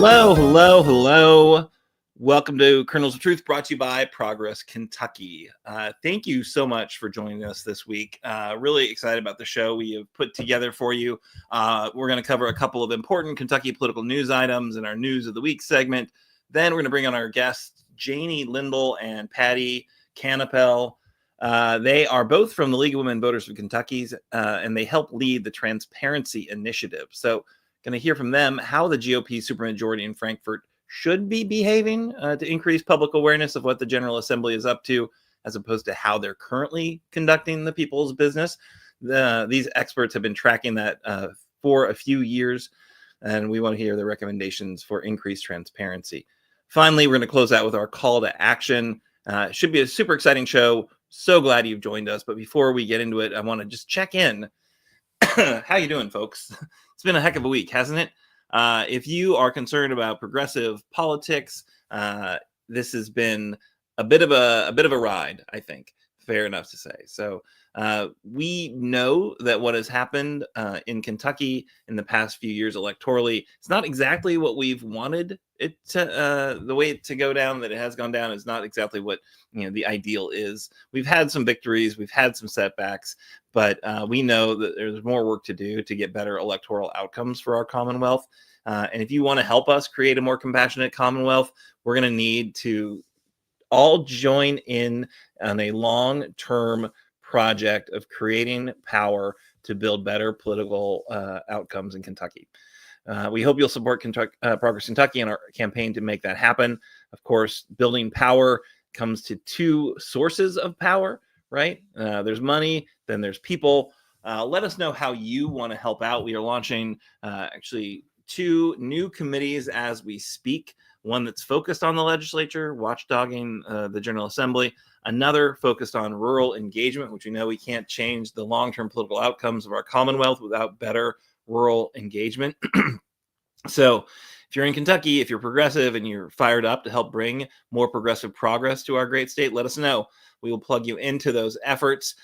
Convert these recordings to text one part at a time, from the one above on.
Hello, hello, hello. Welcome to Kernels of Truth, brought to you by Progress Kentucky. Thank you so much for joining us this week. Really excited about the show we have put together for you. We're going to cover a couple of important Kentucky political news items in our News of the Week segment. Then we're going to bring on our guests, Janie, Lindle, and Patty Kannapel. They are both from the League of Women Voters of Kentucky, and they help lead the Transparency Initiative. So going to hear from them how the GOP supermajority in Frankfort should be behaving to increase public awareness of what the General Assembly is up to, as opposed to how they're currently conducting the people's business. These experts have been tracking that for a few years, and we want to hear the recommendations for increased transparency. Finally, we're going to close out with our call to action. It should be a super exciting show. So glad you've joined us. But before we get into it, I want to just check in. How you doing, folks? It's been a heck of a week, hasn't it? If you are concerned about progressive politics, this has been a bit of a ride, I think. Fair enough to say. So we know that what has happened in Kentucky in the past few years electorally, it's not exactly what we've wanted it to. The way to go down that it has gone down is not exactly what the ideal is. We've had some victories, we've had some setbacks, but we know that there's more work to do to get better electoral outcomes for our Commonwealth. And if you want to help us create a more compassionate Commonwealth, we're going to need to all join in on a long-term project of creating power to build better political outcomes in Kentucky. We hope you'll support Progress Kentucky in our campaign to make that happen. Of course, building power comes to two sources of power, right? There's money, then there's people. Let us know how you want to help out. We are launching actually two new committees as we speak. One that's focused on the legislature, watchdogging the General Assembly. Another focused on rural engagement, which we know we can't change the long-term political outcomes of our Commonwealth without better rural engagement. So if you're in Kentucky, if you're progressive and you're fired up to help bring more progressive progress to our great state, let us know. We will plug you into those efforts,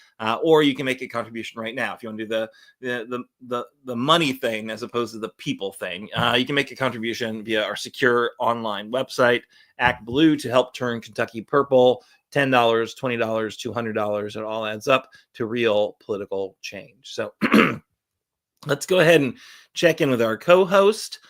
or you can make a contribution right now. If you want to do the money thing as opposed to the people thing, you can make a contribution via our secure online website, Act Blue, to help turn Kentucky purple. $10, $20, $200, it all adds up to real political change. So let's go ahead and check in with our co-host.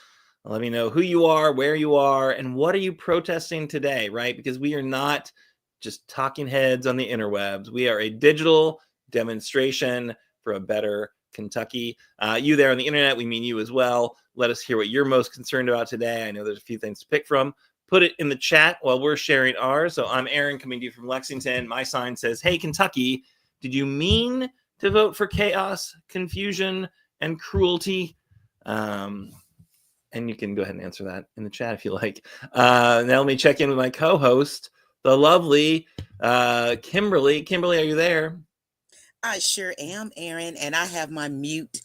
Let me know who you are, where you are, and what are you protesting today, right? Because we are not just talking heads on the interwebs. We are a digital demonstration for a better Kentucky. You there on the internet, we mean you as well. Let us hear what you're most concerned about today. I know there's a few things to pick from. Put it in the chat while we're sharing ours. So I'm Aaron, coming to you from Lexington. My sign says, "Hey, Kentucky, did you mean to vote for chaos, confusion, and cruelty?" And you can go ahead and answer that in the chat if you like. Now let me check in with my co-host, the lovely Kimberly. Kimberly, are you there? I sure am, Aaron, and I have my mute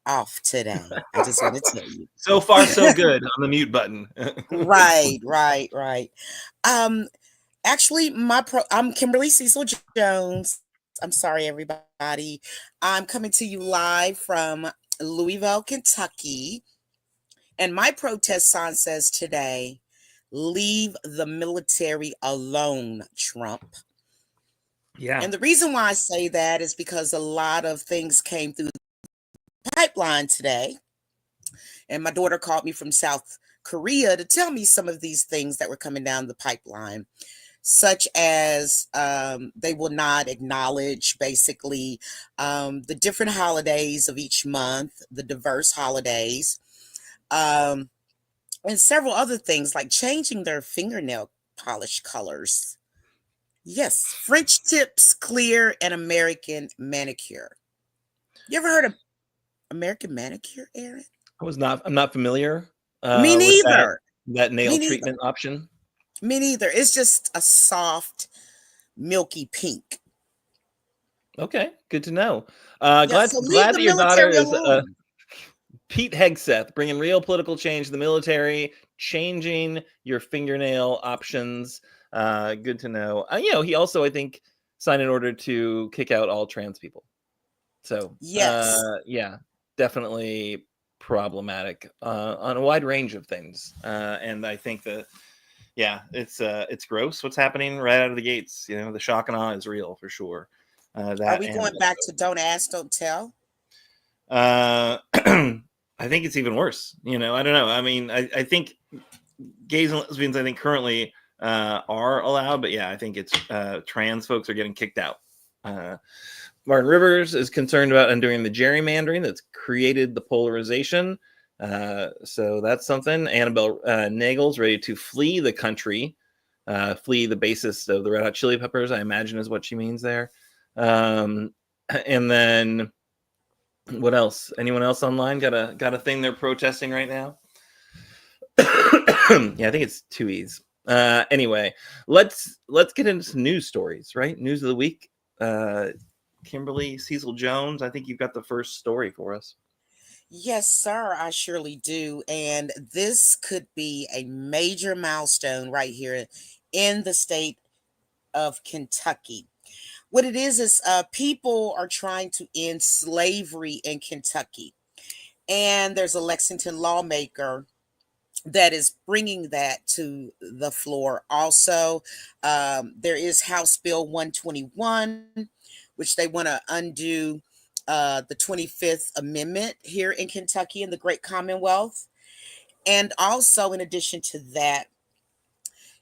off today. I just want to tell you. So far, so good on the mute button. Right. Actually, I'm Kimberly Cecil Jones. I'm sorry, everybody. I'm coming to you live from Louisville, Kentucky. And my protest sign says today, "Leave the military alone, Trump." Yeah. And the reason why I say that is because a lot of things came through the pipeline today. And my daughter called me from South Korea to tell me some of these things that were coming down the pipeline, such as they will not acknowledge basically the different holidays of each month, the diverse holidays, and several other things like changing their fingernail polish colors. Yes, French tips, clear, and American manicure. You ever heard of American manicure, Aaron? I'm not familiar Me with neither. that nail treatment option. Me neither. It's just a soft, milky pink. Okay, good to know. So glad that your daughter is Pete Hegseth, bringing real political change to the military, changing your fingernail options. Good to know. He also, I think, signed an order to kick out all trans people. So, yes, definitely problematic on a wide range of things. And I think that, it's gross what's happening right out of the gates. The shock and awe is real for sure. Are we going back to don't ask, don't tell? I think it's even worse. I don't know. I mean, I think gays and lesbians, I think currently are allowed, but I think it's trans folks are getting kicked out. Martin Rivers is concerned about undoing the gerrymandering that's created the polarization. So that's something. Annabel Nagel's ready to flee the country, flee the basis of the Red Hot Chili Peppers, I imagine is what she means there. And then what else? Anyone else online got a thing they're protesting right now? I think it's 2E's. Anyway, let's get into some news stories, right? News of the week. Kimberly Cecil Jones, I think you've got the first story for us. Yes, sir, I surely do. And this could be a major milestone right here in the state of Kentucky. What it is people are trying to end slavery in Kentucky. And there's a Lexington lawmaker that is bringing that to the floor. Also, there is House Bill 121, which they want to undo the 25th Amendment here in Kentucky in the Great Commonwealth. And also, in addition to that,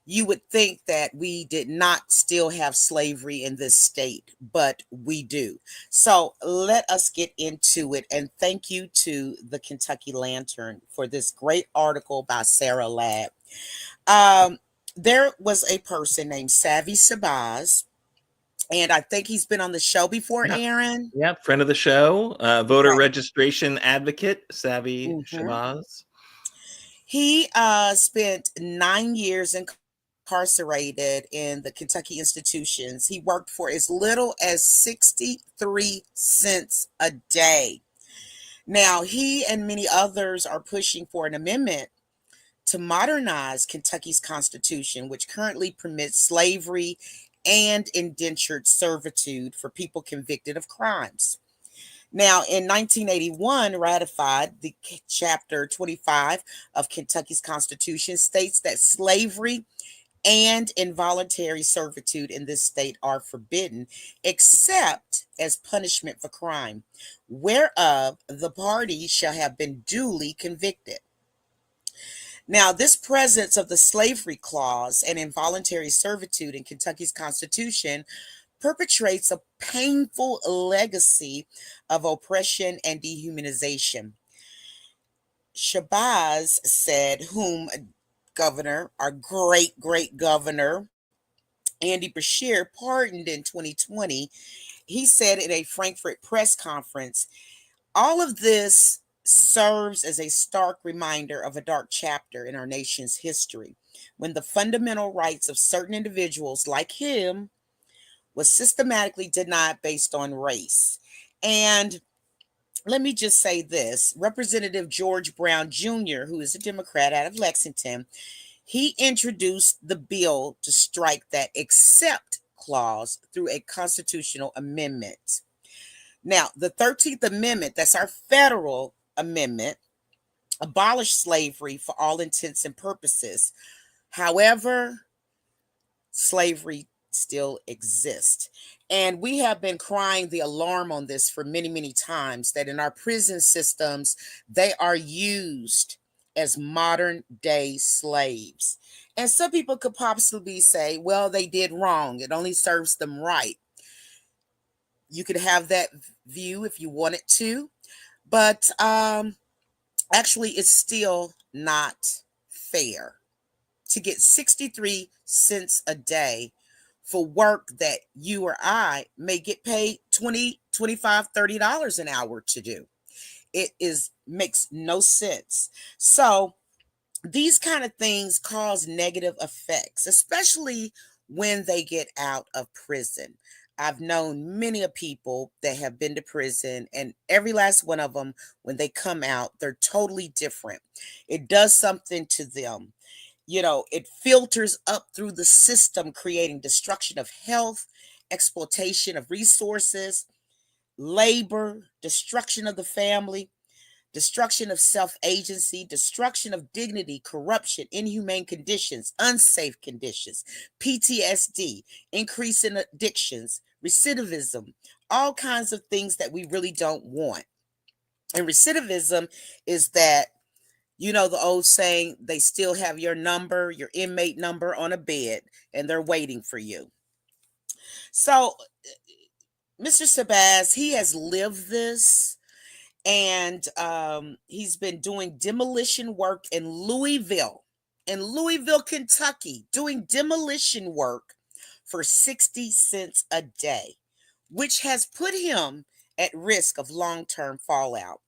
you would think that we did not still have slavery in this state, but we do. So let us get into it. And thank you to the Kentucky Lantern for this great article by Sarah Ladd. There was a person named Savvy Shabazz, and I think he's been on the show before, Aaron. Yeah, friend of the show, voter registration advocate, Savvy Shabazz. He spent 9 years incarcerated in the Kentucky institutions. He worked for as little as 63 cents a day. Now, he and many others are pushing for an amendment to modernize Kentucky's constitution, which currently permits slavery and indentured servitude for people convicted of crimes. Now, in 1981, ratified the Chapter 25 of Kentucky's Constitution states that slavery and involuntary servitude in this state are forbidden, except as punishment for crime, whereof the party shall have been duly convicted. Now, this presence of the slavery clause and involuntary servitude in Kentucky's Constitution perpetrates a painful legacy of oppression and dehumanization. Shabazz said, whom governor, our great governor, Andy Beshear, pardoned in 2020, he said in a Frankfort press conference, all of this serves as a stark reminder of a dark chapter in our nation's history, when the fundamental rights of certain individuals like him was systematically denied based on race. And let me just say this, Representative George Brown Jr., who is a Democrat out of Lexington, he introduced the bill to strike that except clause through a constitutional amendment. Now, the 13th Amendment, that's our federal amendment, abolished slavery for all intents and purposes. However, slavery still exists. And we have been crying the alarm on this for many, many times, that in our prison systems, they are used as modern day slaves. And some people could possibly say, well, they did wrong. It only serves them right. You could have that view if you wanted to, but actually it's still not fair to get 63 cents a day for work that you or I may get paid $20, $25, $30 an hour to do. It makes no sense. So these kind of things cause negative effects, especially when they get out of prison. I've known many of people that have been to prison, and every last one of them, when they come out, they're totally different. It does something to them. It filters up through the system, creating destruction of health, exploitation of resources, labor, destruction of the family. destruction of self-agency, destruction of dignity, corruption, inhumane conditions, unsafe conditions, PTSD, increase in addictions, recidivism, all kinds of things that we really don't want. And recidivism is that, you know, the old saying, they still have your number, your inmate number on a bed, and they're waiting for you. So, Mr. Sabaz, he has lived this, and he's been doing demolition work in Louisville, Kentucky, doing demolition work for 60 cents a day, which has put him at risk of long-term fallout.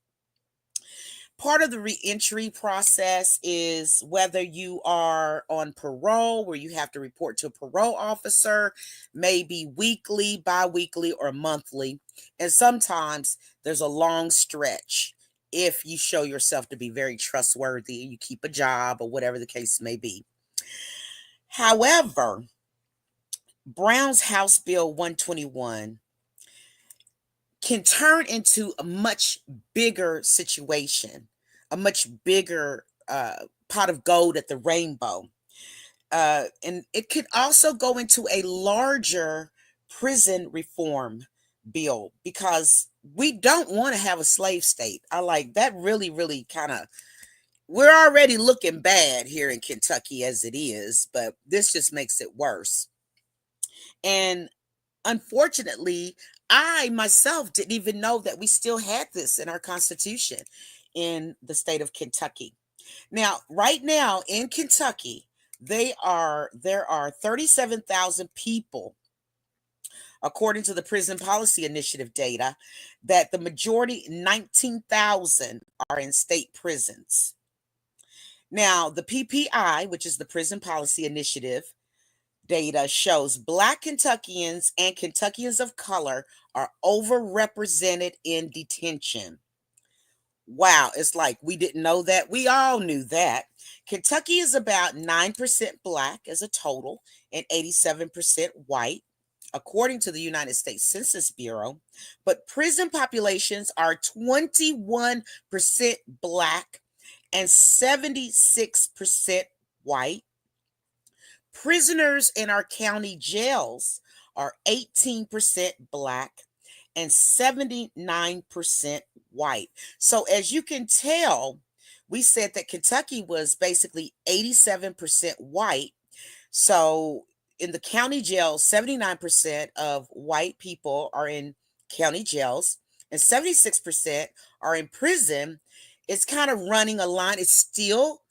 Part of the reentry process is whether you are on parole, where you have to report to a parole officer, maybe weekly, bi-weekly, or monthly. And sometimes there's a long stretch if you show yourself to be very trustworthy, you keep a job, or whatever the case may be. However, Brown's House Bill 121 can turn into a much bigger situation, a much bigger pot of gold at the rainbow. And it could also go into a larger prison reform bill, because we don't want to have a slave state. I like that. Really kind of, we're already looking bad here in Kentucky as it is, but this just makes it worse. And unfortunately, I myself didn't even know that we still had this in our Constitution in the state of Kentucky. Now, right now in Kentucky, there are 37,000 people, according to the Prison Policy Initiative data, that the majority, 19,000, are in state prisons. Now, the PPI, which is the Prison Policy Initiative data, shows Black Kentuckians and Kentuckians of color are overrepresented in detention. Wow, it's like we didn't know that. We all knew that. Kentucky is about 9% Black as a total and 87% white, according to the United States Census Bureau. But prison populations are 21% Black and 76% white. Prisoners in our county jails are 18% Black and 79% white. So as you can tell, we said that Kentucky was basically 87% white. So in the county jails, 79% of white people are in county jails and 76% are in prison. It's kind of running a line. It's still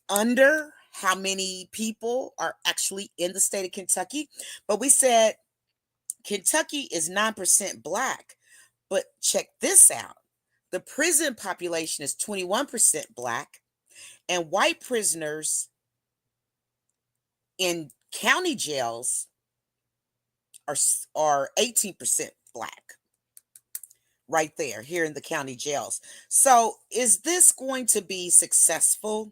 under how many people are actually in the state of Kentucky. But we said Kentucky is 9% Black. But check this out. The prison population is 21% Black, and white prisoners in county jails are 18% Black. Right there, here in the county jails. So is this going to be successful?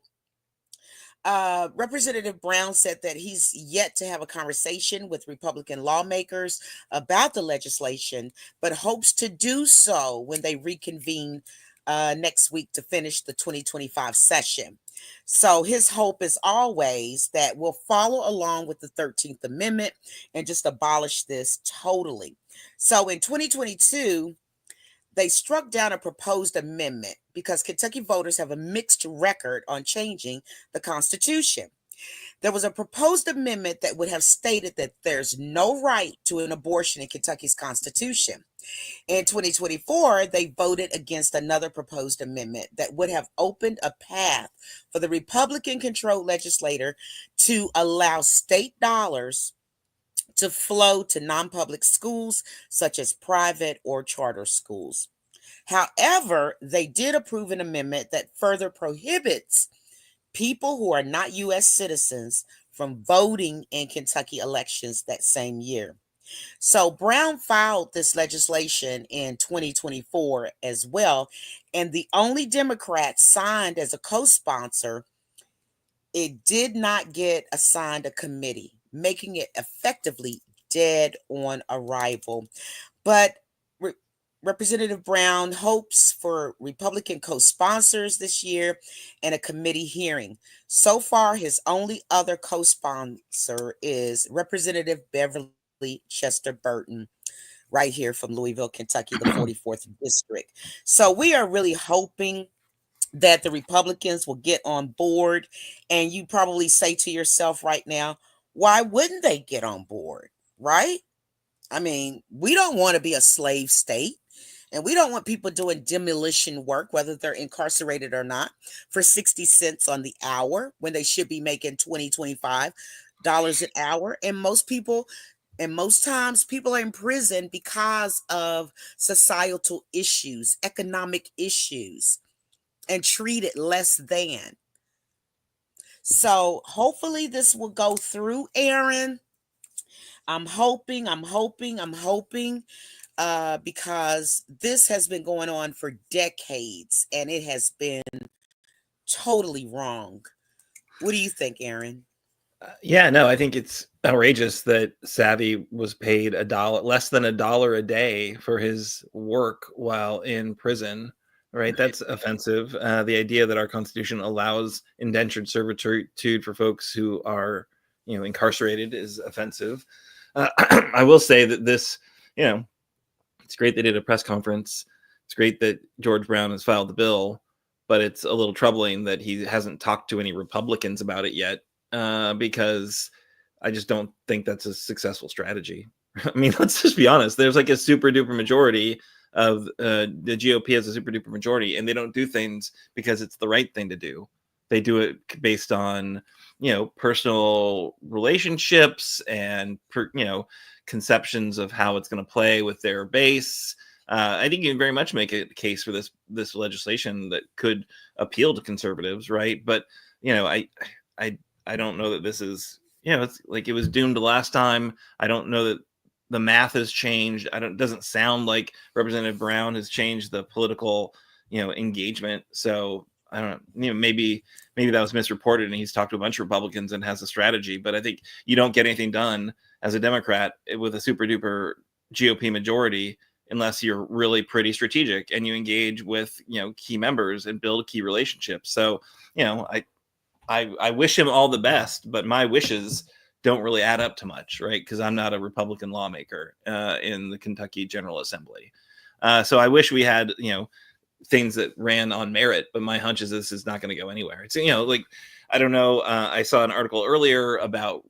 Representative Brown said that he's yet to have a conversation with Republican lawmakers about the legislation, but hopes to do so when they reconvene next week to finish the 2025 session. So his hope is always that we'll follow along with the 13th Amendment and just abolish this totally. So in 2022, they struck down a proposed amendment because Kentucky voters have a mixed record on changing the Constitution. There was a proposed amendment that would have stated that there's no right to an abortion in Kentucky's Constitution. In 2024, they voted against another proposed amendment that would have opened a path for the Republican-controlled legislature to allow state dollars to flow to non-public schools, such as private or charter schools. However, they did approve an amendment that further prohibits people who are not U.S. citizens from voting in Kentucky elections that same year. So Brown filed this legislation in 2024 as well, and the only Democrat signed as a co-sponsor, it did not get assigned a committee, making it effectively dead on arrival. But Representative Brown hopes for Republican co-sponsors this year and a committee hearing. So far, his only other co-sponsor is Representative Beverly Chester Burton, right here from Louisville, Kentucky, the 44th district. So we are really hoping that the Republicans will get on board. And you probably say to yourself right now, why wouldn't they get on board? Right? I mean, we don't want to be a slave state. And we don't want people doing demolition work, whether they're incarcerated or not, for 60 cents on the hour when they should be making $20, $25 an hour. And most times people are in prison because of societal issues, economic issues, and treated less than. So hopefully this will go through, Aaron. I'm hoping, because this has been going on for decades and it has been totally wrong. What do you think, Aaron? Yeah, no, I think it's outrageous that Savvy was paid less than $1 a day for his work while in prison. Right, that's offensive. The idea that our Constitution allows indentured servitude for folks who are, incarcerated is offensive. I will say that this, it's great they did a press conference. It's great that George Brown has filed the bill, but it's a little troubling that he hasn't talked to any Republicans about it yet, because I just don't think that's a successful strategy. I mean, let's just be honest. There's like a super duper majority of the GOP has a super duper majority, and they don't do things because it's the right thing to do. They do it based on, personal relationships and, conceptions of how it's going to play with their base. I think you can very much make a case for this legislation that could appeal to conservatives, right? But I don't know that this is, it's like it was doomed last time. I don't know that the math has changed. It doesn't sound like Representative Brown has changed the political, engagement. So I don't know, maybe that was misreported and he's talked to a bunch of Republicans and has a strategy, but I think you don't get anything done as a Democrat with a super duper GOP majority unless you're really pretty strategic and you engage with, key members and build key relationships. So, I wish him all the best, but my wishes don't really add up to much, right? Because I'm not a Republican lawmaker in the Kentucky General Assembly. So I wish we had, things that ran on merit, but my hunch is this is not going to go anywhere. It's, like, I don't know. I saw an article earlier about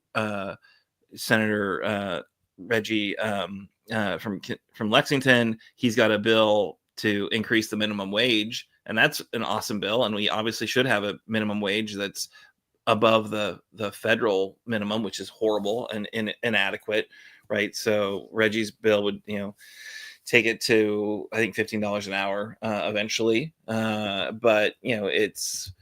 Senator Reggie from Lexington. He's got a bill to increase the minimum wage, and that's an awesome bill. And we obviously should have a minimum wage that's above the federal minimum, which is horrible and inadequate, right? So Reggie's bill would, take it to, I think, $15 an hour eventually. But these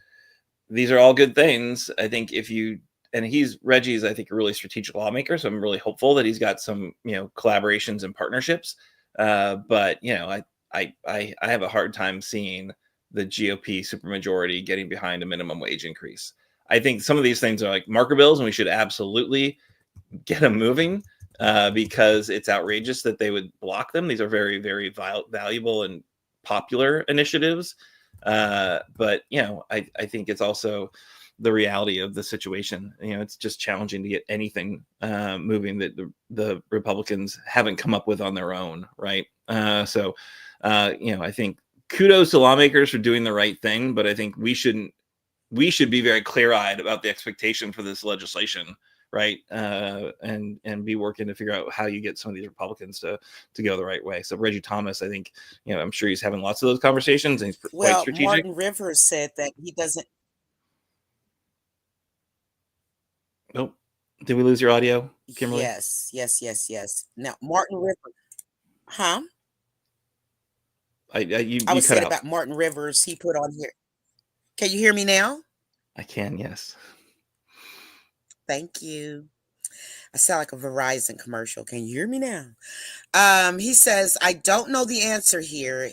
are all good things. I think Reggie's, I think, a really strategic lawmaker. So I'm really hopeful that he's got some, collaborations and partnerships. But I have a hard time seeing the GOP supermajority getting behind a minimum wage increase. I think some of these things are like marker bills, and we should absolutely get them moving because it's outrageous that they would block them. These are very, very valuable and popular initiatives. But, I think it's also the reality of the situation. It's just challenging to get anything moving that the Republicans haven't come up with on their own, right? So I think kudos to lawmakers for doing the right thing, but I think we should be very clear-eyed about the expectation for this legislation, right? And be working to figure out how you get some of these Republicans to go the right way. So Reggie Thomas, I think, I'm sure he's having lots of those conversations, and he's quite strategic. Martin Rivers said that he doesn't. Nope. Did we lose your audio, Kimberly? Yes. Now, Martin Rivers, huh? I was saying about Martin Rivers. He put on here. Can you hear me now? I can, yes. Thank you. I sound like a Verizon commercial. Can you hear me now? He says, I don't know the answer here.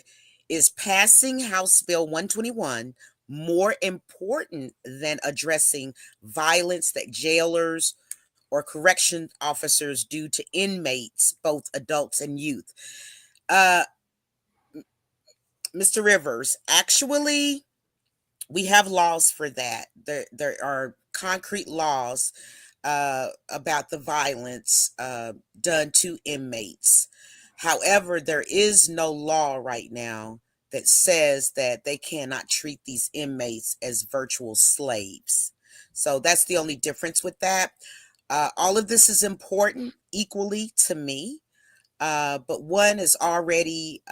Is passing House Bill 121 more important than addressing violence that jailers or correction officers do to inmates, both adults and youth? Mr. Rivers, actually, we have laws for that. There are concrete laws about the violence done to inmates. However, there is no law right now that says that they cannot treat these inmates as virtual slaves. So that's the only difference with that. All of this is important equally to me, but one is already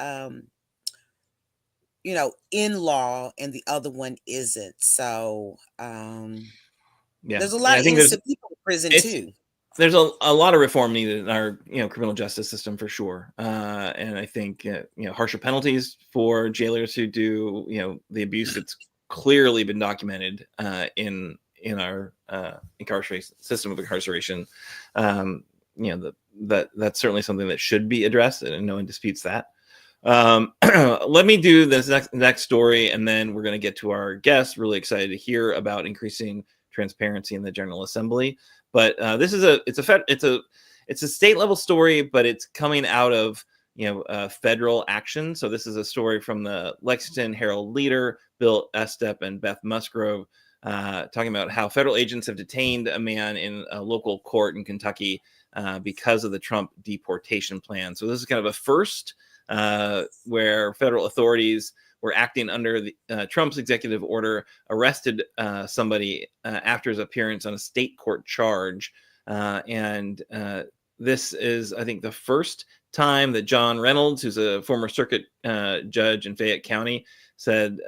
in law and the other one isn't. So there's a lot I of think innocent people in prison too. there's a lot of reform needed in our criminal justice system for sure, and I think harsher penalties for jailers who do the abuse that's clearly been documented in our incarceration system of incarceration. That's certainly something that should be addressed, and no one disputes that. Let me do this next story, and then we're going to get to our guests. Really excited to hear about increasing transparency in the General Assembly. But this is it's a state level story, but it's coming out of federal action. So this is a story from the Lexington Herald Leader, Bill Estep and Beth Musgrove, talking about how federal agents have detained a man in a local court in Kentucky because of the Trump deportation plan. So this is kind of a first where federal authorities were acting under Trump's executive order, arrested somebody after his appearance on a state court charge. And this is, I think, the first time that John Reynolds, who's a former circuit judge in Fayette County, said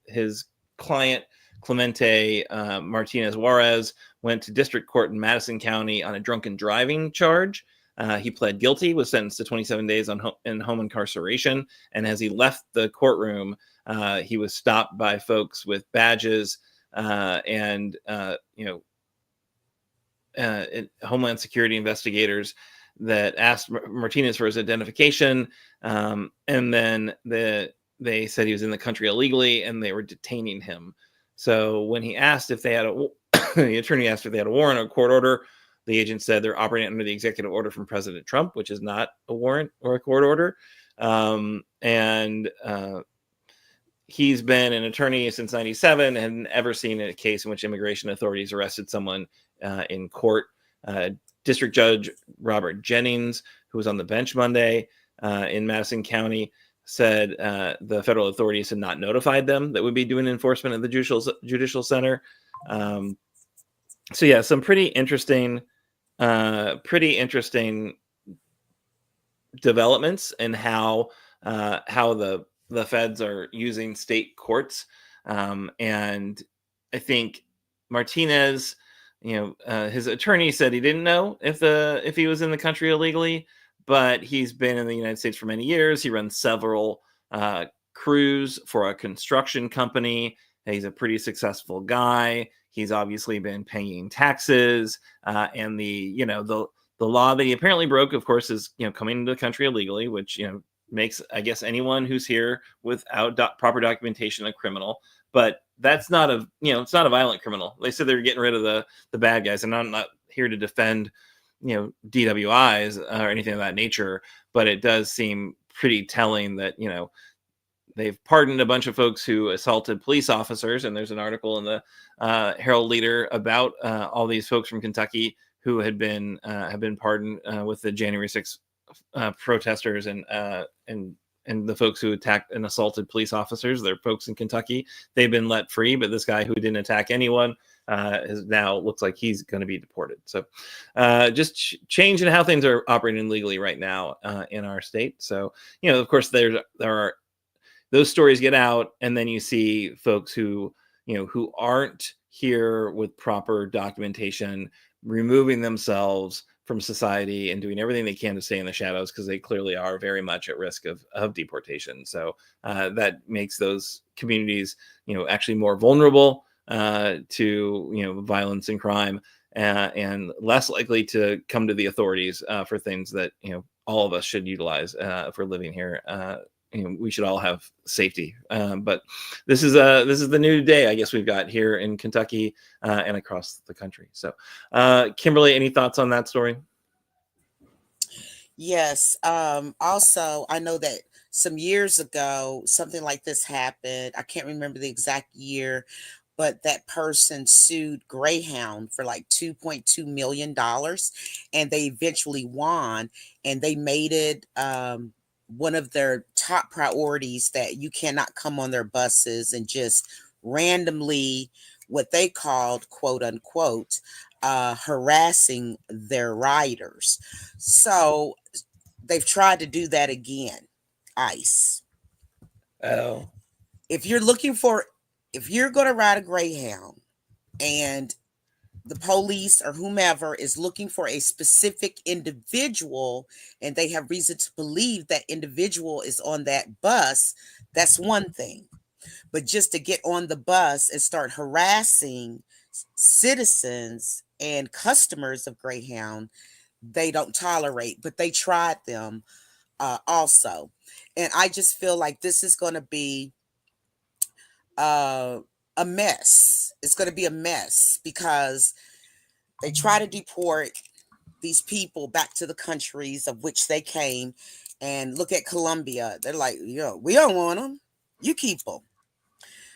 his client, Clemente Martinez Juarez, went to district court in Madison County on a drunken driving charge. He pled guilty, was sentenced to 27 days in home incarceration. And as he left the courtroom, he was stopped by folks with badges and Homeland Security investigators that asked Martinez for his identification. And then they said he was in the country illegally, and they were detaining him. So when he asked if they had the attorney asked if they had a warrant or a court order, the agent said they're operating under the executive order from President Trump, which is not a warrant or a court order. He's been an attorney since 1997 and never seen a case in which immigration authorities arrested someone in court. District Judge Robert Jennings, who was on the bench Monday in Madison County, said the federal authorities had not notified them that would be doing enforcement at the judicial center. So yeah, some pretty interesting developments in how the feds are using state courts. And I think Martinez, his attorney said he didn't know if he was in the country illegally, but he's been in the United States for many years. He runs several crews for a construction company. He's a pretty successful guy. He's obviously been paying taxes, and the law that he apparently broke, of course, is coming into the country illegally, which makes, I guess, anyone who's here without proper documentation a criminal. But that's not it's not a violent criminal. They said they're getting rid of the bad guys, and I'm not here to defend DWIs or anything of that nature, but it does seem pretty telling that they've pardoned a bunch of folks who assaulted police officers, and there's an article in the Herald Leader about all these folks from Kentucky who have been pardoned with the January 6th protesters and the folks who attacked and assaulted police officers. They're folks in Kentucky. They've been let free, but this guy who didn't attack anyone now looks like he's going to be deported. So just change in how things are operating legally right now in our state. So of course there are those stories get out, and then you see folks who aren't here with proper documentation removing themselves from society and doing everything they can to stay in the shadows, because they clearly are very much at risk of deportation. So that makes those communities actually more vulnerable to violence and crime, and less likely to come to the authorities for things that all of us should utilize if we're living here. We should all have safety, but this is the new day, I guess, we've got here in Kentucky and across the country. So, Kimberly, any thoughts on that story? Yes. Also, I know that some years ago, something like this happened. I can't remember the exact year, but that person sued Greyhound for like $2.2 million, and they eventually won, and they made it one of their top priorities that you cannot come on their buses and just randomly, what they called, quote unquote, harassing their riders. So they've tried to do that again. ICE. Oh, If you're going to ride a Greyhound and the police or whomever is looking for a specific individual and they have reason to believe that individual is on that bus, that's one thing. But just to get on the bus and start harassing citizens and customers of Greyhound, they don't tolerate, but they tried them also. And I just feel like this is going to be a mess. It's going to be a mess because they try to deport these people back to the countries of which they came. And look at Colombia. They're like, yo, we don't want them. You keep them.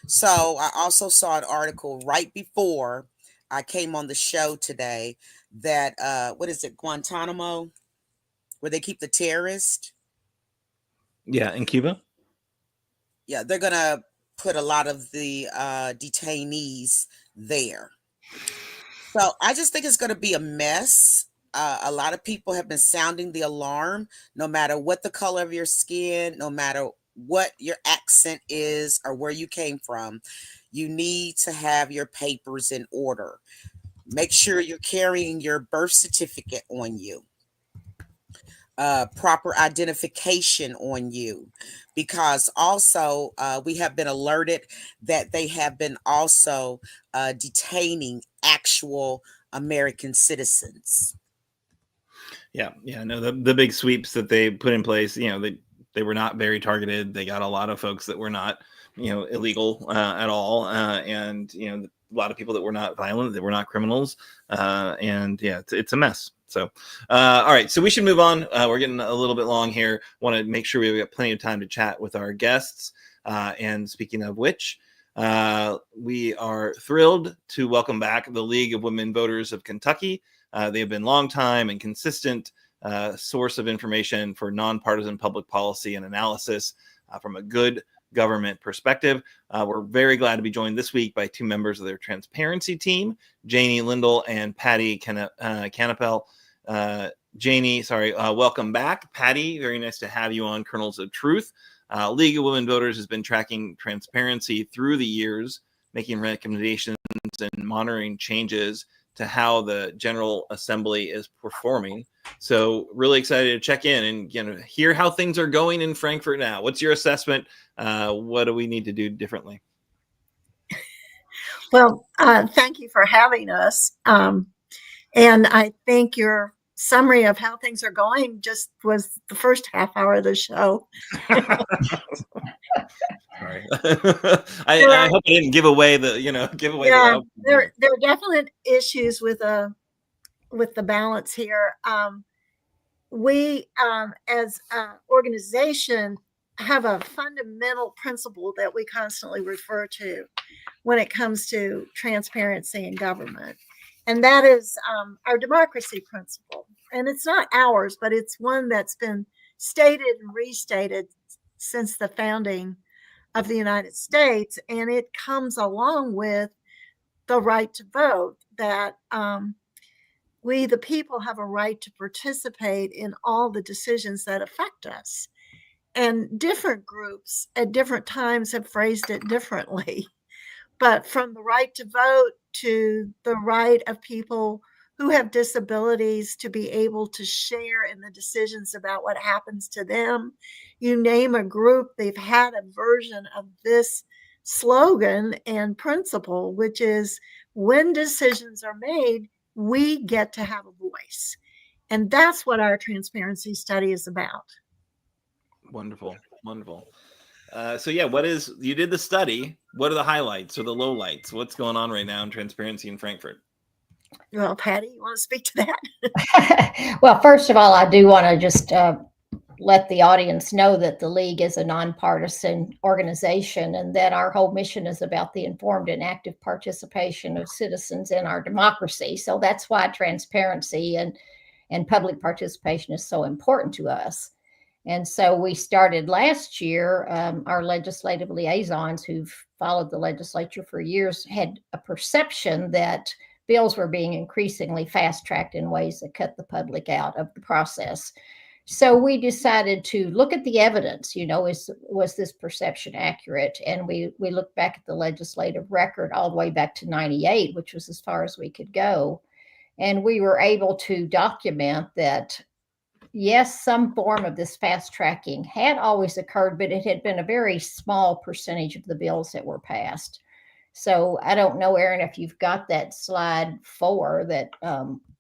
So I also saw an article right before I came on the show today that, what is it, Guantanamo, where they keep the terrorists? yeah, in Cuba? Yeah, they're going to put a lot of the detainees there. So I just think it's going to be a mess. A lot of people have been sounding the alarm, no matter what the color of your skin, no matter what your accent is or where you came from. You need to have your papers in order. Make sure you're carrying your birth certificate on you. Proper identification on you, because also we have been alerted that they have been also detaining actual American citizens. Yeah, no, the big sweeps that they put in place, they were not very targeted. They got a lot of folks that were not, illegal at all, and a lot of people that were not violent, that were not criminals, and yeah, it's a mess. So, all right, so we should move on. We're getting a little bit long here. Want to make sure we've got plenty of time to chat with our guests. And speaking of which, we are thrilled to welcome back the League of Women Voters of Kentucky. They have been long time and consistent source of information for nonpartisan public policy and analysis from a good government perspective. We're very glad to be joined this week by two members of their transparency team, Janie Lindle and Patty Kannapel. Janie, welcome back. Patty, very nice to have you on Kernels of Truth. League of Women Voters has been tracking transparency through the years, making recommendations and monitoring changes to how the General Assembly is performing. So really excited to check in and hear how things are going in Frankfort now. What's your assessment? What do we need to do differently? Well, thank you for having us. And I think your summary of how things are going just was the first half hour of the show. Sorry. I hope I didn't give away the. Yeah, there are definite issues with the balance here. We, as an organization, have a fundamental principle that we constantly refer to when it comes to transparency in government. And that is our democracy principle. And it's not ours, but it's one that's been stated and restated since the founding of the United States. And it comes along with the right to vote, that we, the people, have a right to participate in all the decisions that affect us. And different groups at different times have phrased it differently. But from the right to vote to the right of people who have disabilities to be able to share in the decisions about what happens to them, you name a group, they've had a version of this slogan and principle, which is when decisions are made, we get to have a voice. And that's what our transparency study is about. Wonderful. So yeah, you did the study. What are the highlights or the lowlights? What's going on right now in transparency in Frankfort? Well, Patty, you want to speak to that? Well, first of all, I do want to just let the audience know that the League is a nonpartisan organization and that our whole mission is about the informed and active participation of citizens in our democracy. So that's why transparency and public participation is so important to us. And so we started last year, our legislative liaisons who've followed the legislature for years had a perception that bills were being increasingly fast-tracked in ways that cut the public out of the process. So we decided to look at the evidence, was this perception accurate? And we looked back at the legislative record all the way back to 98, which was as far as we could go. And we were able to document that, yes, some form of this fast tracking had always occurred, but it had been a very small percentage of the bills that were passed. So I don't know, Erin, if you've got that slide 4 that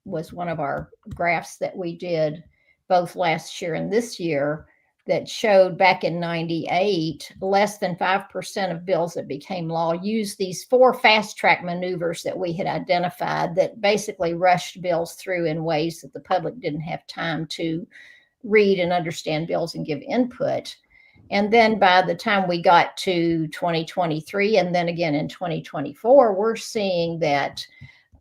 was one of our graphs that we did both last year and this year that showed back in 98, less than 5% of bills that became law used these 4 fast track maneuvers that we had identified that basically rushed bills through in ways that the public didn't have time to read and understand bills and give input. And then by the time we got to 2023, and then again in 2024, we're seeing that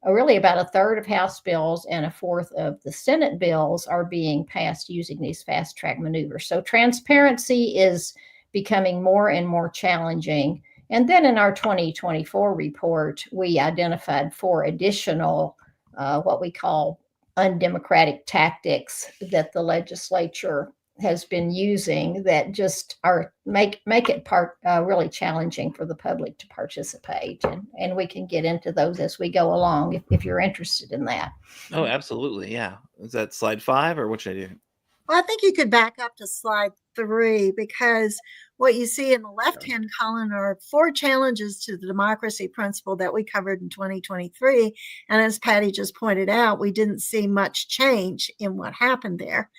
really about a third of House bills and a fourth of the Senate bills are being passed using these fast track maneuvers. So transparency is becoming more and more challenging. And then in our 2024 report, we identified 4 additional what we call undemocratic tactics that the legislature has been using that just make it really challenging for the public to participate. And we can get into those as we go along if you're interested in that. Oh, absolutely. Yeah. Is that slide 5 or what should I do? Well, I think you could back up to slide 3 because what you see in the left-hand column are 4 challenges to the democracy principle that we covered in 2023. And as Patty just pointed out, we didn't see much change in what happened there.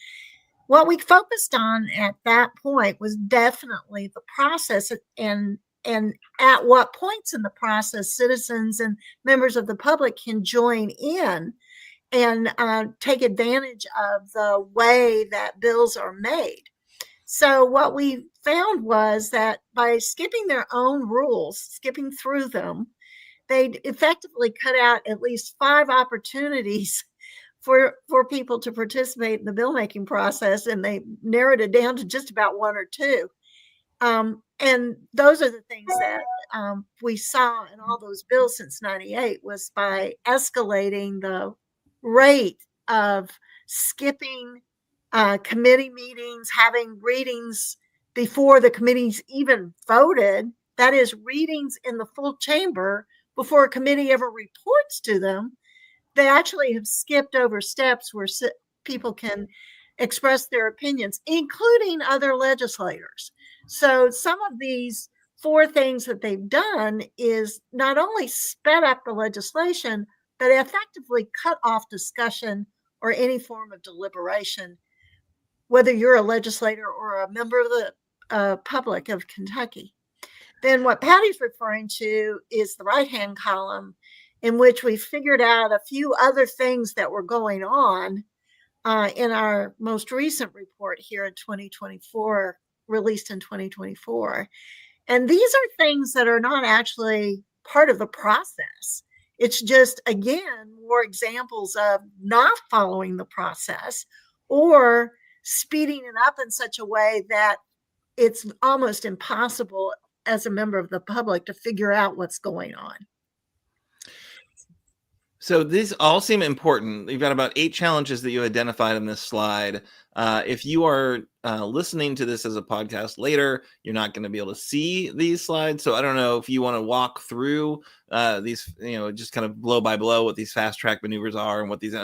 What we focused on at that point was definitely the process and at what points in the process citizens and members of the public can join in and take advantage of the way that bills are made. So what we found was that by skipping their own rules, skipping through them, they effectively cut out at least 5 opportunities for people to participate in the bill making process, and they narrowed it down to just about 1 or 2. And those are the things that we saw in all those bills since 98 was by escalating the rate of skipping committee meetings, having readings before the committees even voted. That is, readings in the full chamber before a committee ever reports to them. They actually have skipped over steps where people can express their opinions, including other legislators. So some of these 4 things that they've done is not only sped up the legislation, but effectively cut off discussion or any form of deliberation, whether you're a legislator or a member of the public of Kentucky. Then what Patty's referring to is the right-hand column, in which we figured out a few other things that were going on in our most recent report here in 2024, released in 2024. And these are things that are not actually part of the process. It's just, again, more examples of not following the process or speeding it up in such a way that it's almost impossible as a member of the public to figure out what's going on. So these all seem important. You've got about 8 challenges that you identified in this slide. If you are listening to this as a podcast later, you're not going to be able to see these slides. So I don't know if you want to walk through these, just kind of blow by blow what these fast track maneuvers are and what these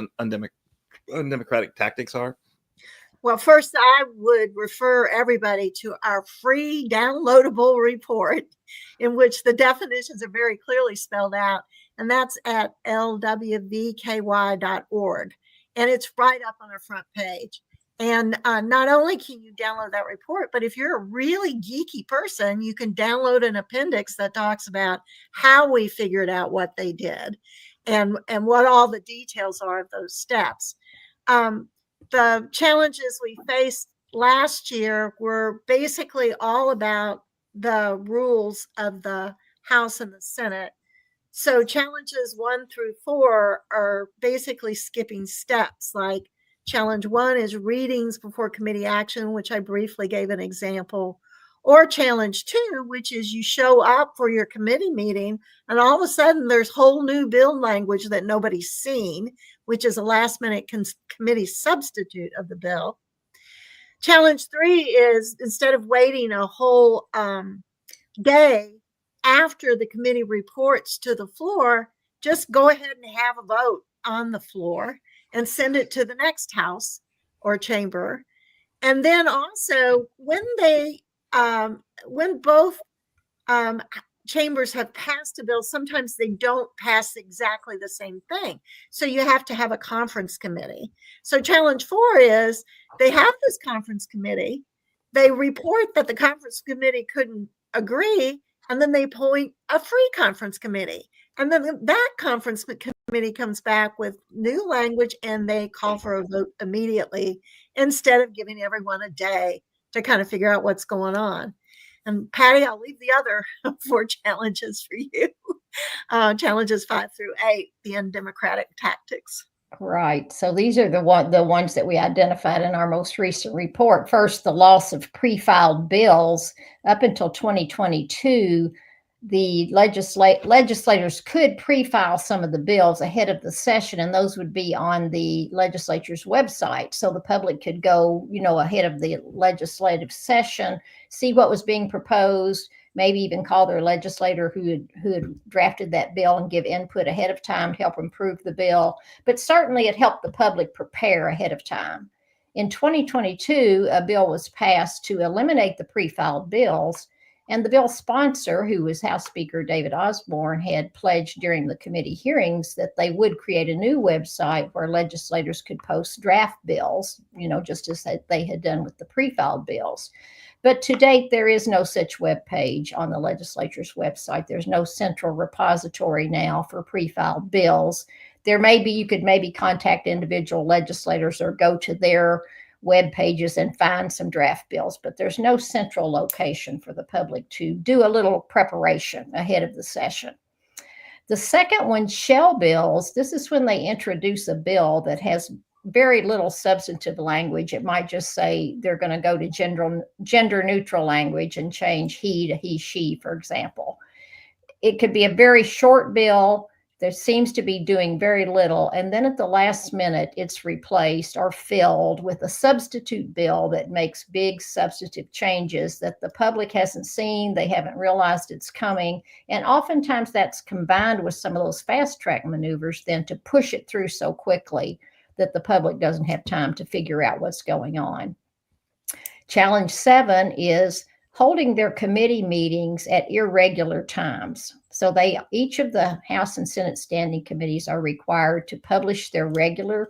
undemocratic tactics are. Well, first, I would refer everybody to our free downloadable report in which the definitions are very clearly spelled out. And that's at LWVKY.org. And it's right up on our front page. And not only can you download that report, but if you're a really geeky person, you can download an appendix that talks about how we figured out what they did and what all the details are of those steps. The challenges we faced last year were basically all about the rules of the House and the Senate. So challenges 1 through 4 are basically skipping steps. Like challenge 1 is readings before committee action, which I briefly gave an example. Or challenge 2, which is you show up for your committee meeting and all of a sudden there's whole new bill language that nobody's seen, which is a last minute committee substitute of the bill. Challenge 3 is instead of waiting a whole day after the committee reports to the floor, just go ahead and have a vote on the floor and send it to the next house or chamber. And then also when both chambers have passed a bill, sometimes they don't pass exactly the same thing. So you have to have a conference committee. So challenge 4 is they have this conference committee. They report that the conference committee couldn't agree, and then they appoint a free conference committee. And then that conference committee comes back with new language and they call for a vote immediately instead of giving everyone a day to kind of figure out what's going on. And Patty, I'll leave the other 4 challenges for you. Challenges 5 through 8, the undemocratic tactics. Right. So these are the ones that we identified in our most recent report. First, the loss of pre-filed bills. Up until 2022, the legislators could pre-file some of the bills ahead of the session, and those would be on the legislature's website. So the public could go, ahead of the legislative session, see what was being proposed, maybe even call their legislator who had drafted that bill and give input ahead of time to help improve the bill. But certainly it helped the public prepare ahead of time. In 2022, a bill was passed to eliminate the pre-filed bills, and the bill sponsor, who was House Speaker David Osborne, had pledged during the committee hearings that they would create a new website where legislators could post draft bills, just as they had done with the pre-filed bills. But to date, there is no such web page on the legislature's website. There's no central repository now for pre-filed bills. You could maybe contact individual legislators or go to their web pages and find some draft bills, but there's no central location for the public to do a little preparation ahead of the session. The second one, shell bills. This is when they introduce a bill that has very little substantive language. It might just say they're going to go to gender neutral language and change he to he, she, for example. It could be a very short bill. There seems to be doing very little. And then at the last minute, it's replaced or filled with a substitute bill that makes big substantive changes that the public hasn't seen. They haven't realized it's coming. And oftentimes that's combined with some of those fast track maneuvers then to push it through so quickly that the public doesn't have time to figure out what's going on. Challenge 7 is holding their committee meetings at irregular times. So each of the House and Senate standing committees are required to publish their regular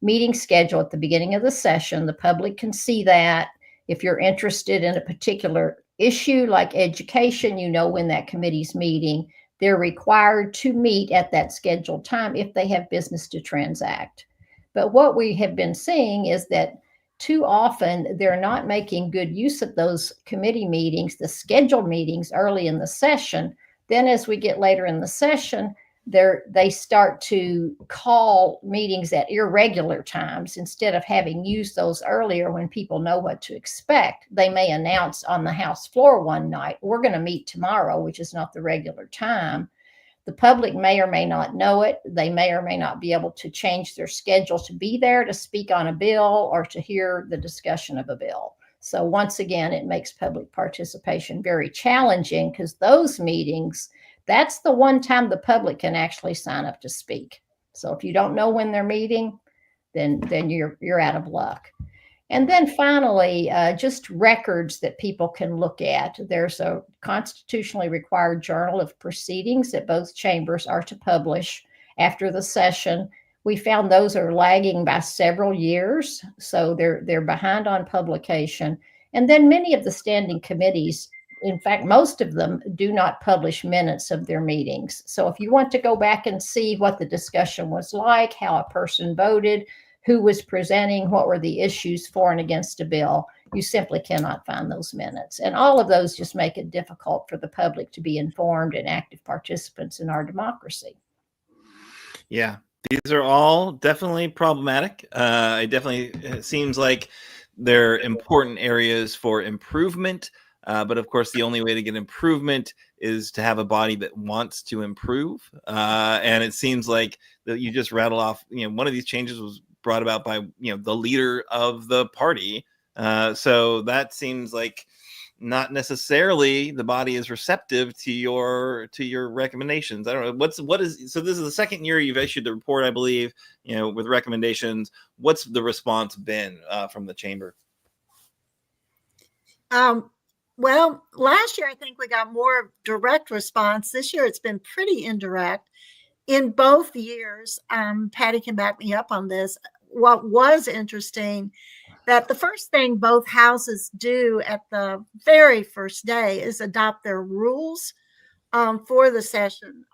meeting schedule at the beginning of the session. The public can see that. If you're interested in a particular issue like education, when that committee's meeting. They're required to meet at that scheduled time if they have business to transact. But what we have been seeing is that too often they're not making good use of those committee meetings, the scheduled meetings early in the session. Then as we get later in the session, they start to call meetings at irregular times instead of having used those earlier when people know what to expect. They may announce on the House floor one night, we're going to meet tomorrow, which is not the regular time. The public may or may not know it. They may or may not be able to change their schedule to be there to speak on a bill or to hear the discussion of a bill. So once again, it makes public participation very challenging because those meetings, that's the one time the public can actually sign up to speak. So if you don't know when they're meeting, then you're out of luck. And then finally, just records that people can look at. There's a constitutionally required journal of proceedings that both chambers are to publish after the session. We found those are lagging by several years, so they're behind on publication. And then many of the standing committees, in fact, most of them do not publish minutes of their meetings. So if you want to go back and see what the discussion was like, how a person voted, who was presenting, what were the issues for and against a bill, you simply cannot find those minutes. And all of those just make it difficult for the public to be informed and active participants in our democracy. Yeah, these are all definitely problematic. It seems like they're important areas for improvement. But of course, the only way to get improvement is to have a body that wants to improve. And it seems like that you just rattle off, one of these changes was brought about by, the leader of the party. So that seems like not necessarily the body is receptive to your recommendations. I don't know so this is the second year you've issued the report, I believe, with recommendations. What's the response been from the chamber? Well, last year I think we got more direct response. This year it's been pretty indirect. In both years, Patty can back me up on this. What was interesting, that the first thing both houses do at the very first day is adopt their rules for the session.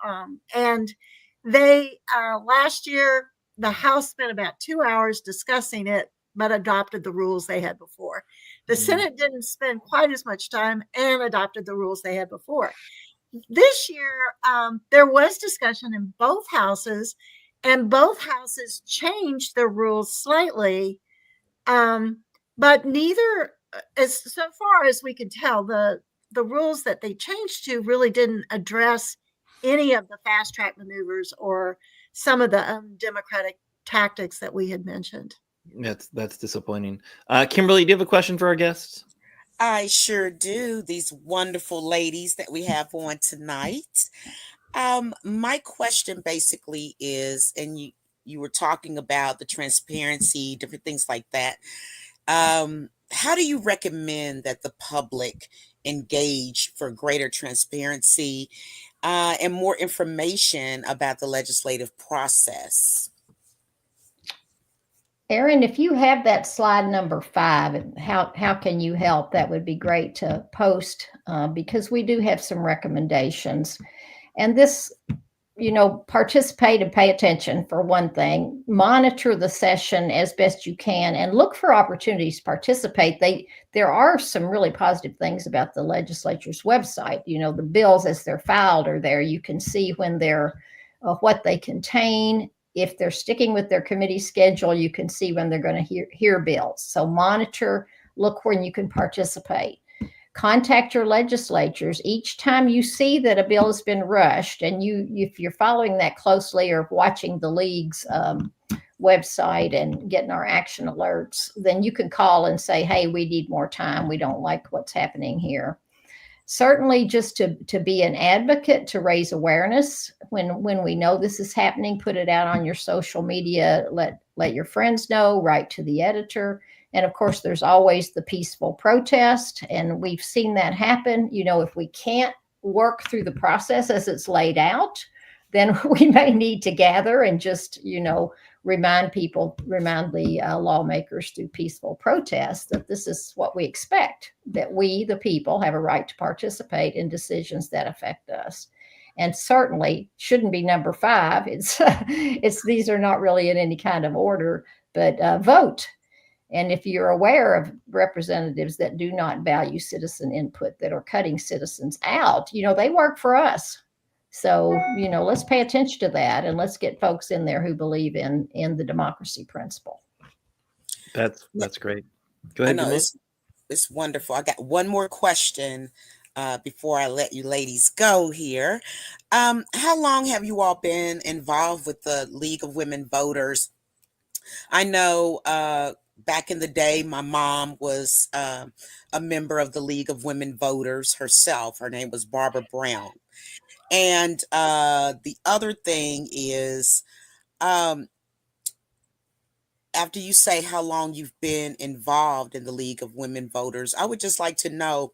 And they, last year, the House spent about 2 hours discussing it, but adopted the rules they had before. The Senate didn't spend quite as much time and adopted the rules they had before. This year, there was discussion in both houses, and both houses changed their rules slightly. But neither, so far as we can tell, the rules that they changed to really didn't address any of the fast track maneuvers or some of the undemocratic tactics that we had mentioned. That's disappointing. Kimberly, do you have a question for our guests? I sure do. These wonderful ladies that we have on tonight. My question basically is, and you were talking about the transparency, different things like that. How do you recommend that the public engage for greater transparency and more information about the legislative process? Erin, if you have that slide number 5, how can you help? That would be great to post because we do have some recommendations. And this, participate and pay attention for one thing. Monitor the session as best you can and look for opportunities to participate. There are some really positive things about the legislature's website. The bills as they're filed are there. You can see when they're what they contain. If they're sticking with their committee schedule, you can see when they're going to hear bills. So monitor, look when you can participate. Contact your legislatures each time you see that a bill has been rushed, and if you're following that closely or watching the league's website and getting our action alerts, then you can call and say, hey, we need more time. We don't like what's happening here. Certainly just to be an advocate, to raise awareness when we know this is happening, put it out on your social media, let your friends know, write to the editor. And of course, there's always the peaceful protest, and we've seen that happen. If we can't work through the process as it's laid out, then we may need to gather and just, remind the lawmakers through peaceful protest that this is what we expect, that we, the people, have a right to participate in decisions that affect us. And certainly shouldn't be number 5. These are not really in any kind of order, but vote. And if you're aware of representatives that do not value citizen input, that are cutting citizens out, they work for us. So, let's pay attention to that, and let's get folks in there who believe in the democracy principle. That's great. Go ahead. I know, it's wonderful. I got one more question before I let you ladies go here. How long have you all been involved with the League of Women Voters? I know back in the day, my mom was a member of the League of Women Voters herself. Her name was Barbara Brown. And the other thing is, after you say how long you've been involved in the League of Women Voters, I would just like to know,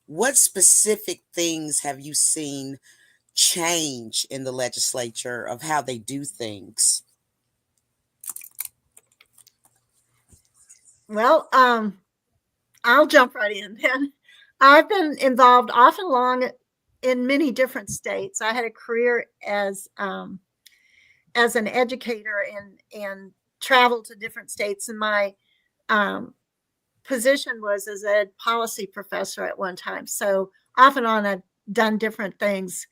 what specific things have you seen change in the legislature of how they do things? Well, I'll jump right in then. I've been involved off and long in many different states. I had a career as an educator and traveled to different states. And my position was as a policy professor at one time. So off and on, I've done different things.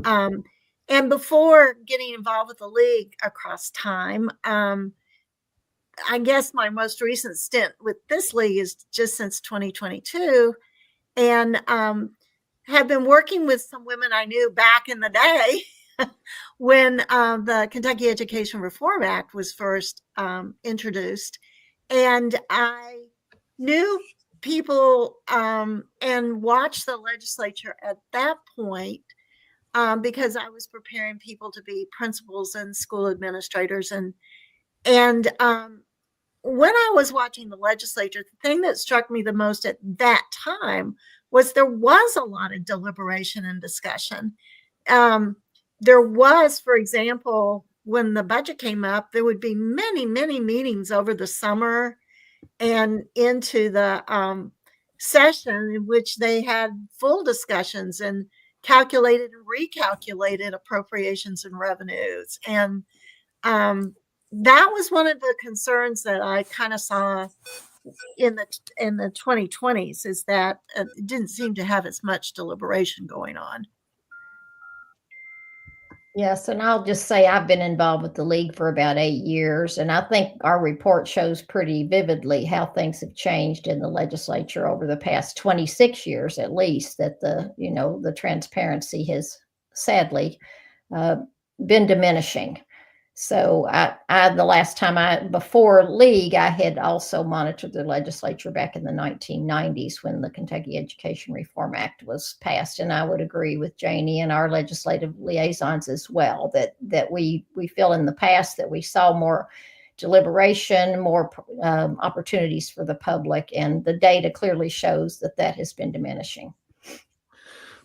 And before getting involved with the league across time, I guess my most recent stint with this league is just since 2022, and have been working with some women I knew back in the day when the Kentucky Education Reform Act was first introduced. And I knew people and watched the legislature at that point because I was preparing people to be principals and school administrators. And when I was watching the legislature, the thing that struck me the most at that time was there was a lot of deliberation and discussion. There was, for example, when the budget came up, there would be many, many meetings over the summer and into the session in which they had full discussions and calculated and recalculated appropriations and revenues. And that was one of the concerns that I kind of saw in the 2020s, is that it didn't seem to have as much deliberation going on. Yes, and I'll just say I've been involved with the league for about 8 years, and I think our report shows pretty vividly how things have changed in the legislature over the past 26 years, at least, that the transparency has sadly been diminishing. So the last time before league, I had also monitored the legislature back in the 1990s when the Kentucky Education Reform Act was passed. And I would agree with Janie and our legislative liaisons as well, that we feel in the past that we saw more deliberation, more opportunities for the public, and the data clearly shows that has been diminishing.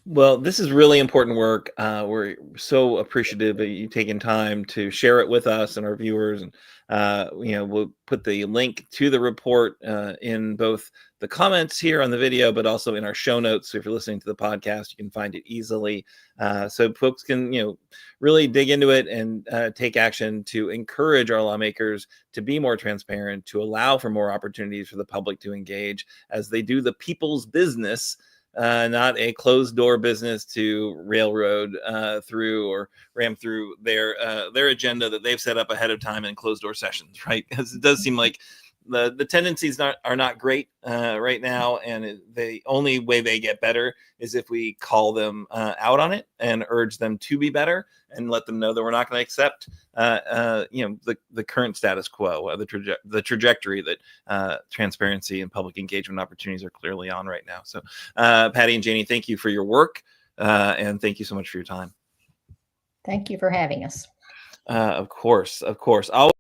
Well, this is really important work. We're so appreciative of you taking time to share it with us and our viewers. And we'll put the link to the report in both the comments here on the video, but also in our show notes. So if you're listening to the podcast, you can find it easily. So folks can, really dig into it and take action to encourage our lawmakers to be more transparent, to allow for more opportunities for the public to engage as they do the people's business. Not a closed door business to railroad through or ram through their agenda that they've set up ahead of time in closed door sessions, right? Because it does seem like the tendencies are not great right now, and the only way they get better is if we call them out on it and urge them to be better and let them know that we're not going to accept the current status quo, the trajectory that transparency and public engagement opportunities are clearly on right now. So Patty and Janie, thank you for your work and thank you so much for your time. Thank you for having us. Of course. Always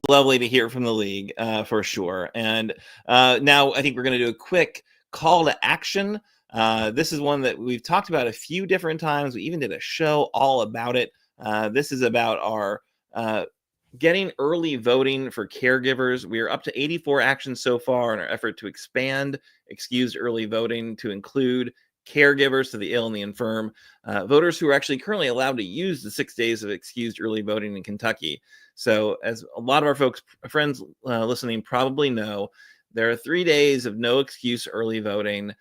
lovely to hear from the league for sure. And now I think we're going to do a quick call to action. This is one that we've talked about a few different times. We even did a show all about it. This is about our getting early voting for caregivers. We are up to 84 actions so far in our effort to expand excused early voting to include caregivers to the ill and the infirm, voters who are actually currently allowed to use the 6 days of excused early voting in Kentucky. So as a lot of our friends listening probably know, there are 3 days of no excuse early voting.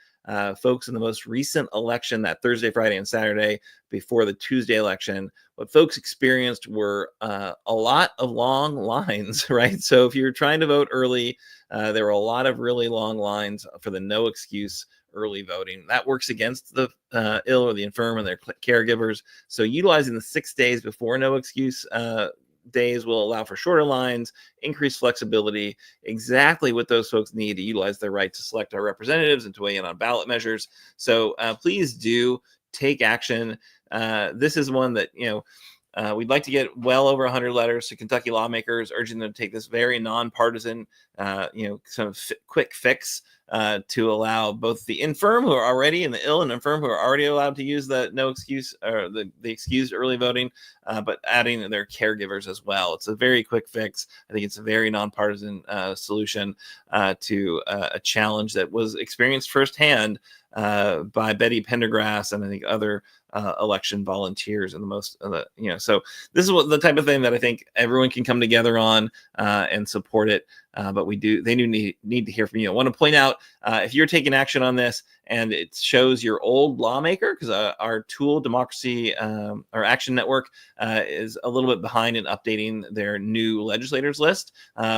Folks, in the most recent election, that Thursday, Friday, and Saturday before the Tuesday election, what folks experienced were a lot of long lines, right? So if you're trying to vote early, there were a lot of really long lines for the no excuse early voting. That works against the ill or the infirm and their caregivers. So utilizing the 6 days before no excuse days will allow for shorter lines, increased flexibility, exactly what those folks need to utilize their right to select our representatives and to weigh in on ballot measures. So please do take action. This is one that, we'd like to get well over 100 letters to Kentucky lawmakers urging them to take this very nonpartisan, quick fix to allow both the infirm who are already and the ill and infirm who are already allowed to use the no excuse or the excused early voting, but adding their caregivers as well. It's a very quick fix. I think it's a very nonpartisan solution to a challenge that was experienced firsthand by Betty Pendergrass and I think other election volunteers and so this is what the type of thing that I think everyone can come together on and support it. but they do need to hear from you. I want to point out, if you're taking action on this and it shows your old lawmaker, because our tool Democracy, our Action Network, is a little bit behind in updating their new legislators list.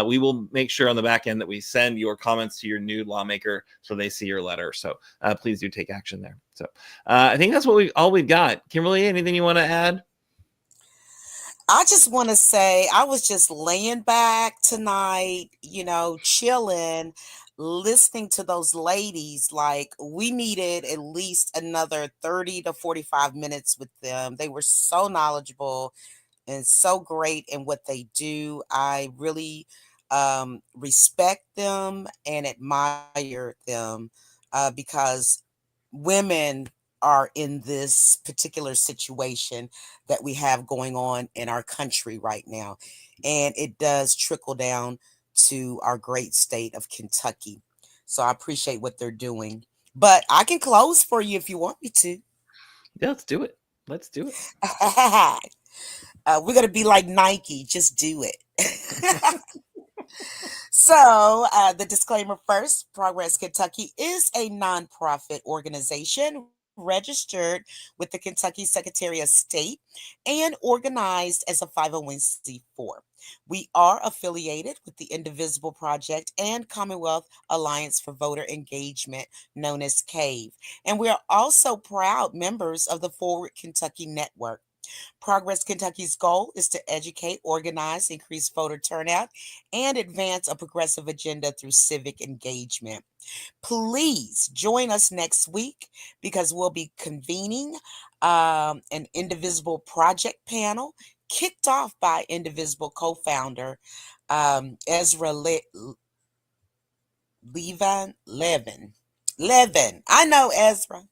We will make sure on the back end that we send your comments to your new lawmaker so they see your letter. So please do take action there. So I think that's all we've got. Kimberly, anything you want to add? I just want to say I was just laying back tonight, chilling, listening to those ladies. Like, we needed at least another 30 to 45 minutes with them. They were so knowledgeable and so great in what they do. I really respect them and admire them because women are in this particular situation that we have going on in our country right now. And it does trickle down to our great state of Kentucky. So I appreciate what they're doing. But I can close for you if you want me to. Yeah, let's do it. We're going to be like Nike. Just do it. So the disclaimer first, Progress Kentucky is a nonprofit organization registered with the Kentucky Secretary of State and organized as a 501c4. We are affiliated with the Indivisible Project and Commonwealth Alliance for Voter Engagement, known as CAVE. And we are also proud members of the Forward Kentucky Network. Progress Kentucky's goal is to educate, organize, increase voter turnout, and advance a progressive agenda through civic engagement. Please join us next week because we'll be convening an Indivisible Project panel kicked off by Indivisible co-founder Ezra Levin. I know Ezra.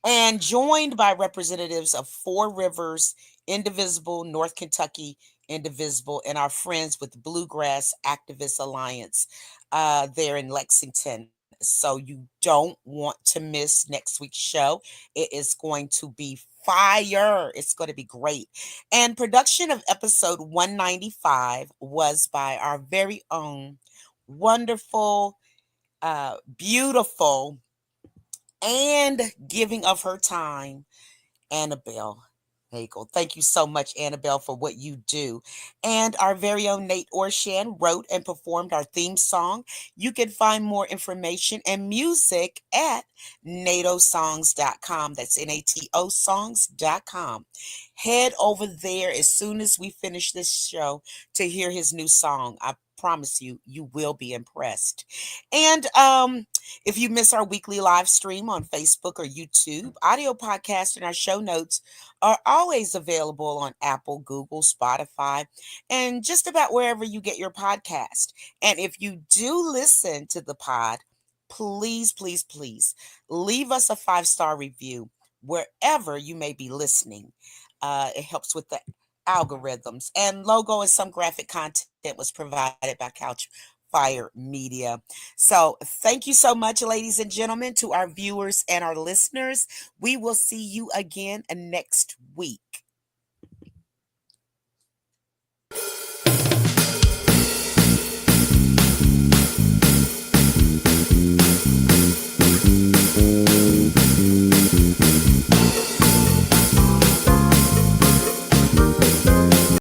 And joined by representatives of Four Rivers, Indivisible, North Kentucky, Indivisible, and our friends with Bluegrass Activist Alliance there in Lexington. So you don't want to miss next week's show. It is going to be fire. It's going to be great. And production of episode 195 was by our very own wonderful, beautiful, and giving of her time, Annabel Nagel. Thank you so much, Annabel, for what you do. And our very own Nate Orshan wrote and performed our theme song. You can find more information and music at natosongs.com. That's N-A-T-O songs.com. Head over there as soon as we finish this show to hear his new song. I promise you, you will be impressed. And if you miss our weekly live stream on Facebook or YouTube, audio podcast and our show notes are always available on Apple, Google, Spotify, and just about wherever you get your podcast. And if you do listen to the pod, please, please, please leave us a 5-star review wherever you may be listening. It helps with the algorithms. And logo and some graphic content was provided by Couchfire Media. So thank you so much, ladies and gentlemen, to our viewers and our listeners. We will see you again next week.